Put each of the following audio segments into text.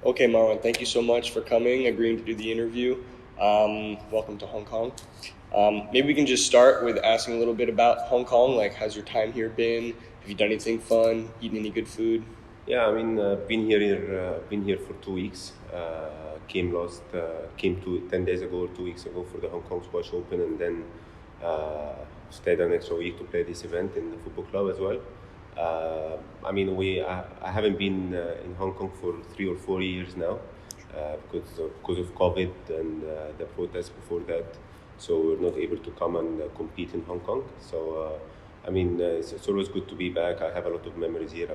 Okay, Marwan, thank you so much for coming, agreeing to do the interview. Welcome to Hong Kong. Maybe we can just start with asking a little bit about Hong Kong. Like, how's your time here been? Have you done anything fun? Eaten any good food? Yeah, been here for 2 weeks. Came 10 days ago or 2 weeks ago for the Hong Kong Squash Open, and then uh, stayed an extra week to play this event in the football club as well. I haven't been in Hong Kong for 3 or 4 years now because of COVID and the protests before that. So we're not able to come and compete in Hong Kong. It's always good to be back. I have a lot of memories here.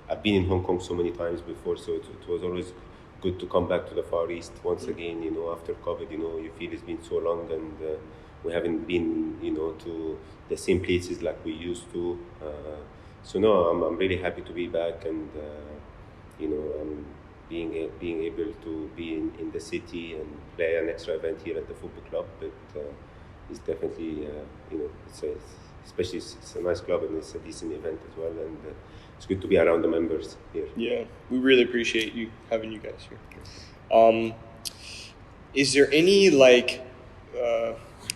I've been in Hong Kong so many times before, so it was always good to come back to the Far East once again. After COVID, you feel it's been so long, and we haven't been, to the same places like we used to. So no, I'm really happy to be back, and I'm being able to be in the city and play an extra event here at the football club. But it's definitely especially it's a nice club and it's a decent event as well, and it's good to be around the members here. Yeah, we really appreciate having you guys here. Is there any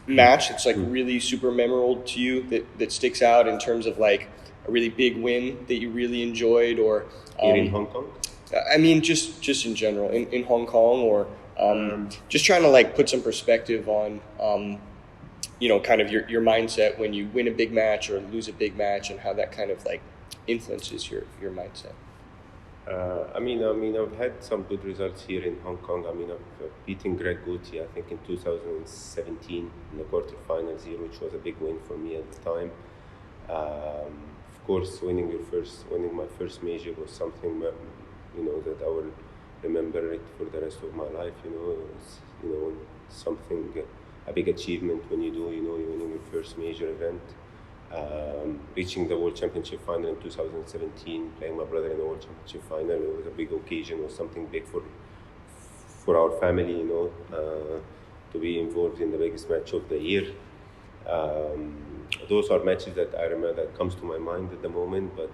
match that's really super memorable to you that sticks out in terms of like a really big win that you really enjoyed, or Here in Hong Kong? I mean, just in general, in Hong Kong, or just trying to put some perspective on, kind of your mindset when you win a big match or lose a big match, and how that kind of influences your mindset. I've had some good results here in Hong Kong. I've beaten Greg Guti, I think, in 2017 in the quarterfinals here, which was a big win for me at the time. Of course, winning my first major was something that I will remember it for the rest of my life. It's, something, a big achievement when you're winning your first major event. Reaching the World Championship final in 2017, playing my brother in the World Championship final, it was a big occasion. It was something big for our family, to be involved in the biggest match of the year. Those are matches that I remember, that comes to my mind at the moment. But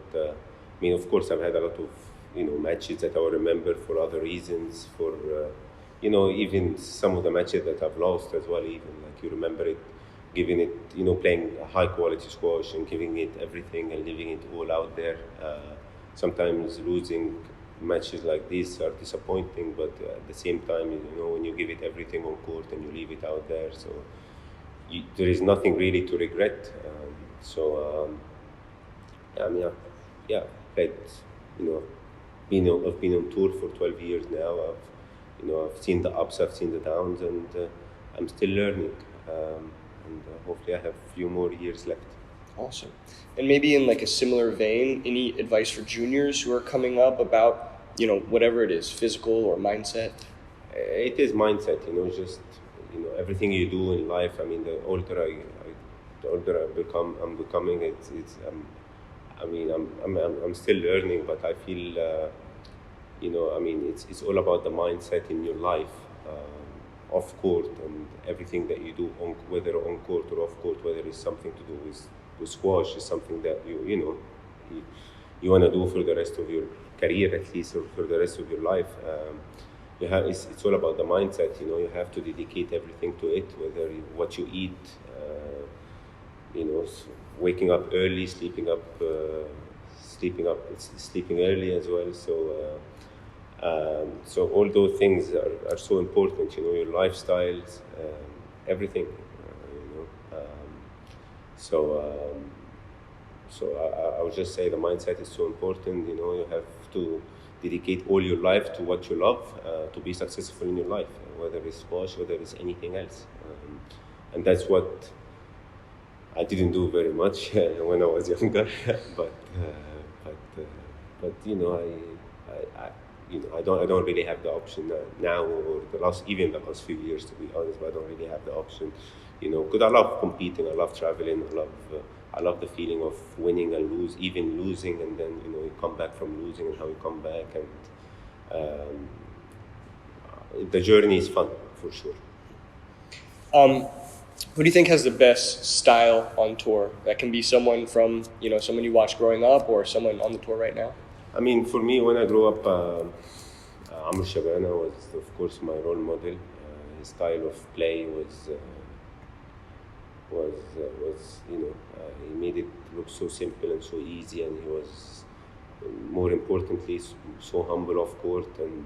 of course, I've had a lot of matches that I will remember for other reasons. For even some of the matches that I've lost as well. Even you remember it, giving it, playing a high quality squash and giving it everything and leaving it all out there. Sometimes losing matches like this are disappointing, but at the same time, when you give it everything on court and you leave it out there, so there is nothing really to regret. Played, I've been on tour for 12 years now. I've seen the ups, I've seen the downs, and I'm still learning. And hopefully I have a few more years left. Awesome. And maybe in a similar vein, any advice for juniors who are coming up about, whatever it is, physical or mindset? It is mindset, just, everything you do in life. The older I'm becoming, I'm still learning, but I feel, it's all about the mindset in your life. Off court, and everything that you do, whether on court or off court, whether it's something to do with squash, is something that you want to do for the rest of your career, at least, or for the rest of your life. It's all about the mindset. You have to dedicate everything to it, whether what you eat, waking up early, sleeping early as well. So all those things are so important, your lifestyles, everything, I would just say the mindset is so important. You have to dedicate all your life to what you love, to be successful in your life, whether it's squash, whether it's anything else. And that's what I didn't do very much when I was younger, but I don't really have the option now, or the last few years, to be honest. But I don't really have the option, because I love competing, I love traveling, I love the feeling of winning and losing, and then you come back from losing and how you come back, and the journey is fun for sure. Who do you think has the best style on tour? That can be someone from someone you watched growing up, or someone on the tour right now. For me, when I grew up, Amr Shabana was, of course, my role model. His style of play was he made it look so simple and so easy, and he was, more importantly, so humble off court, and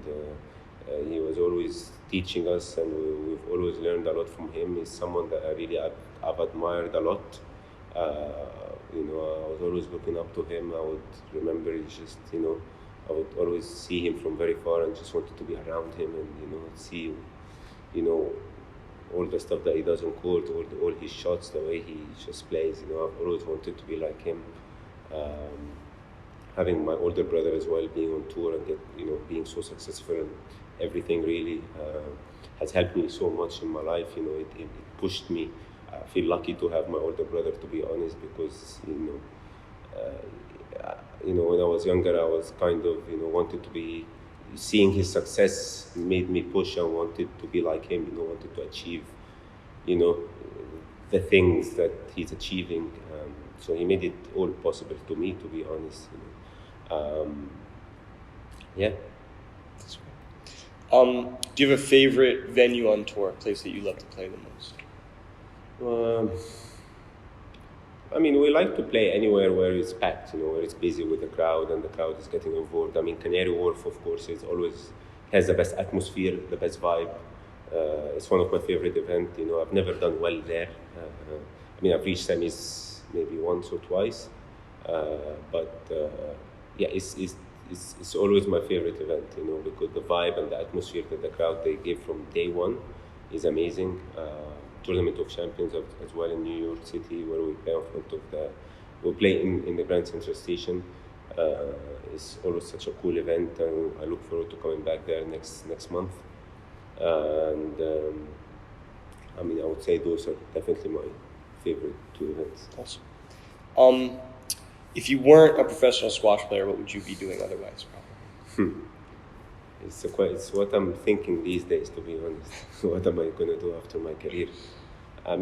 he was always teaching us, and we've always learned a lot from him. He's someone that I really I've admired a lot. I was always looking up to him. I would remember I would always see him from very far and just wanted to be around him and, see, all the stuff that he does on court, all his shots, the way he just plays. I've always wanted to be like him. Having my older brother as well, being on tour and being so successful and everything really has helped me so much in my life. It pushed me. I feel lucky to have my older brother, to be honest, because when I was younger, I was kind of wanted to be. Seeing his success made me push. I wanted to be like him. Wanted to achieve, the things that he's achieving. So he made it all possible to me, to be honest. Yeah. That's great. Do you have a favorite venue on tour, a place that you love to play the most? We like to play anywhere where it's packed, where it's busy with the crowd and the crowd is getting involved. Canary Wharf, of course, has the best atmosphere, the best vibe. It's one of my favorite events. I've never done well there. I've reached semis maybe once or twice, it's always my favorite event. Because the vibe and the atmosphere that the crowd they give from day one is amazing. Tournament of Champions as well in New York City, where we play in front of we play in the Grand Central Station. It's always such a cool event, and I look forward to coming back there next month. And I would say those are definitely my favorite two events. Awesome. If you weren't a professional squash player, what would you be doing otherwise? Probably. It's what I'm thinking these days, to be honest. What am I going to do after my career? I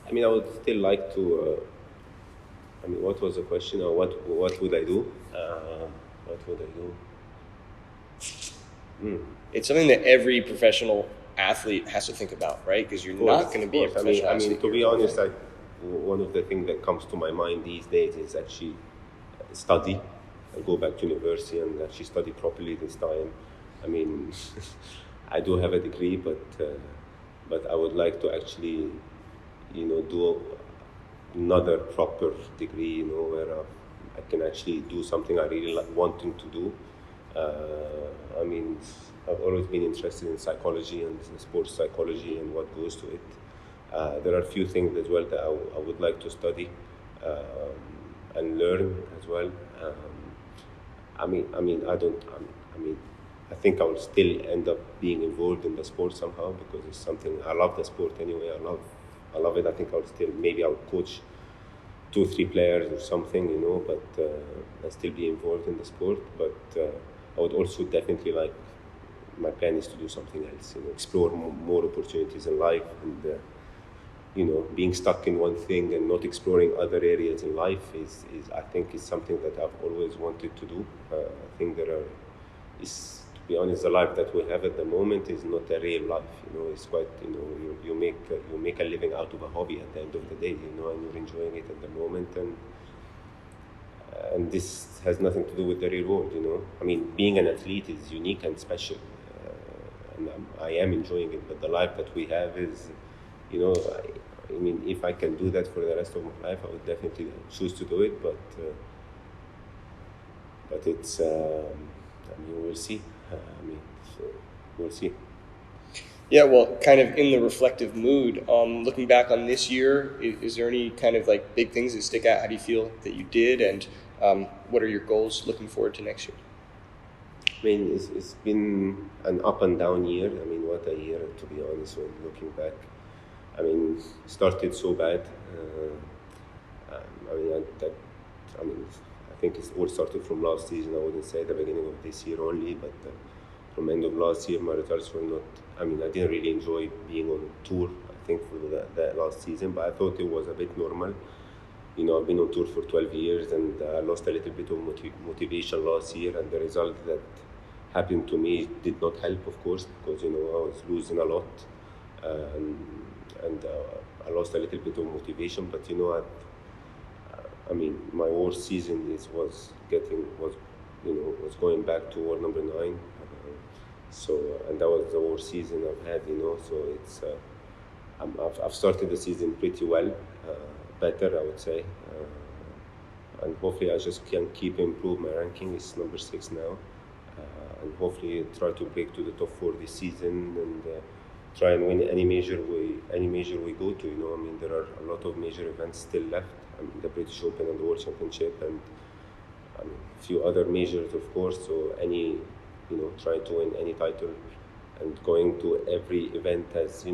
would still like to. What was the question? Or what would I do? What would I do? It's something that every professional athlete has to think about, right? Because you're not going to be a professional athlete. To be honest, one of the things that comes to my mind these days is actually study. I go back to university and actually study properly this time. I do have a degree, but I would like to actually, do another proper degree, where I can actually do something I really wanting to do. I've always been interested in psychology and sports psychology and what goes to it. There are a few things as well that I would like to study and learn as well. I think I will still end up being involved in the sport somehow, because it's something I love. The sport anyway. I love it. I think I'll coach 2-3 players or something, but I'll still be involved in the sport. But I would also definitely like. My plan is to do something else. Explore more opportunities in life, and being stuck in one thing and not exploring other areas in life is I think is something that I've always wanted to do. I think to be honest, the life that we have at the moment is not a real life. It's quite, you make a living out of a hobby at the end of the day, and you're enjoying it at the moment, and this has nothing to do with the real world. Being an athlete is unique and special, and I am enjoying it. But the life that we have is, if I can do that for the rest of my life, I would definitely choose to do it. But it's, we'll see. We'll see. Yeah, well, kind of in the reflective mood, looking back on this year, is there any kind of like big things that stick out? How do you feel that you did, and what are your goals looking forward to next year? It's been an up and down year. What a year, to be honest, when looking back. Started so bad. I think it all started from last season. I wouldn't say the beginning of this year only, but from end of last year, my results were not. I didn't really enjoy being on tour. I think for that last season, but I thought it was a bit normal. I've been on tour for 12 years, and I lost a little bit of motivation last year, and the result that happened to me did not help, of course, because I was losing a lot, and I lost a little bit of motivation. But I mean, my worst season was going back to war number 9. And that was the worst season I've had. So it's I've started the season pretty well, better I would say, and hopefully I just can keep improve my ranking. It's number 6 now, and hopefully try to break to the top 4 this season and try and win any major we go to. I mean, there are a lot of major events still left. I mean, the British Open and the World Championship, and a few other majors, of course. So trying to win any title and going to every event as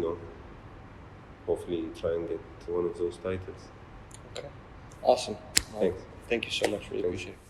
hopefully try and get one of those titles. Okay, awesome. Thanks. Thank you so much. Really appreciate it.